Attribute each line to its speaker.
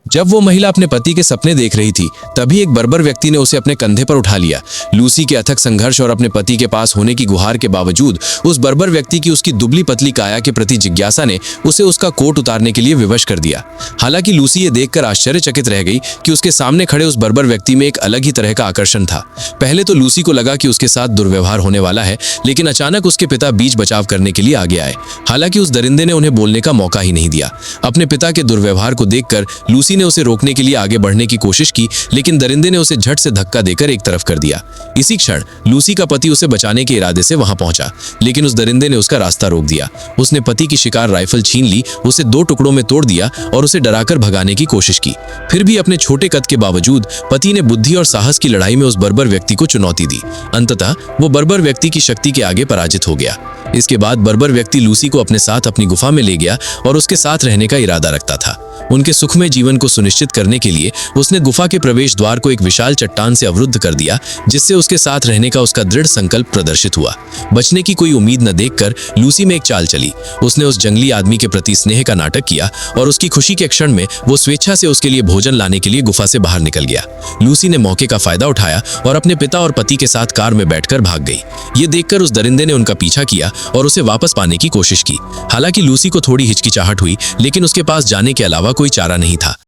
Speaker 1: जब वो महिला अपने पति के सपने देख रही थी, तभी एक बर्बर व्यक्ति ने उसे अपने कंधे पर उठा लिया। लूसी के अथक संघर्ष और अपने पति के पास होने की गुहार के बावजूद उस बर्बर व्यक्ति की उसकी दुबली पतली काया के प्रति जिज्ञासा ने उसे उसका कोट उतारने के लिए विवश कर दिया। हालांकि लूसी ये देखकर आश्चर्यचकित रह गई कि उसके सामने खड़े उस बर्बर व्यक्ति में एक अलग ही तरह का आकर्षण था। पहले तो लूसी को लगा कि उसके साथ दुर्व्यवहार होने वाला है, लेकिन अचानक उसके पिता बीच बचाव करने के लिए आगे आए। हालांकि उस दरिंदे ने उन्हें बोलने का मौका ही नहीं दिया। अपने पिता के दुर्व्यवहार को देखकर लूसी ने उसे रोकने के लिए आगे बढ़ने की कोशिश की, लेकिन दरिंदे ने उसे झट से धक्का देकर एक तरफ कर दिया। इसी क्षण लूसी का पति उसे बचाने के इरादे से वहां पहुंचा, लेकिन उस दरिंदे ने उसका रास्ता रोक दिया। उसने पति की शिकार राइफल छीन ली, उसे 2 टुकड़ों में तोड़ दिया और उसे डराकर भगाने की कोशिश की। फिर भी अपने छोटे कद के बावजूद पति ने बुद्धि और साहस की लड़ाई में उस बर्बर व्यक्ति को चुनौती दी। अंततः वो बर्बर व्यक्ति की शक्ति के आगे पराजित हो गया। इसके बाद बर्बर व्यक्ति लूसी को अपने साथ अपनी गुफा में ले गया और उसके साथ रहने का इरादा रखता था। उनके सुखमय जीवन को सुनिश्चित करने के लिए उसने गुफा के प्रवेश द्वार को एक विशाल चट्टान से अवरुद्ध कर दिया, जिससे उसके साथ रहने का उसका दृढ़ संकल्प प्रदर्शित हुआ। बचने की कोई उम्मीद न देखकर लूसी में एक चाल चली। उसने उस जंगली आदमी के प्रति स्नेह का नाटक किया और उसकी खुशी के क्षण में वो स्वेच्छा से उसके लिए भोजन लाने के लिए गुफा से बाहर निकल गया। लूसी ने मौके का फायदा उठाया और अपने पिता और पति के साथ कार में बैठकर भाग गई। ये देखकर उस दरिंदे ने उनका पीछा किया और उसे वापस पाने की कोशिश की। हालांकि लूसी को थोड़ी हिचकिचाहट हुई, लेकिन उसके पास जाने के अलावा कोई चारा नहीं था।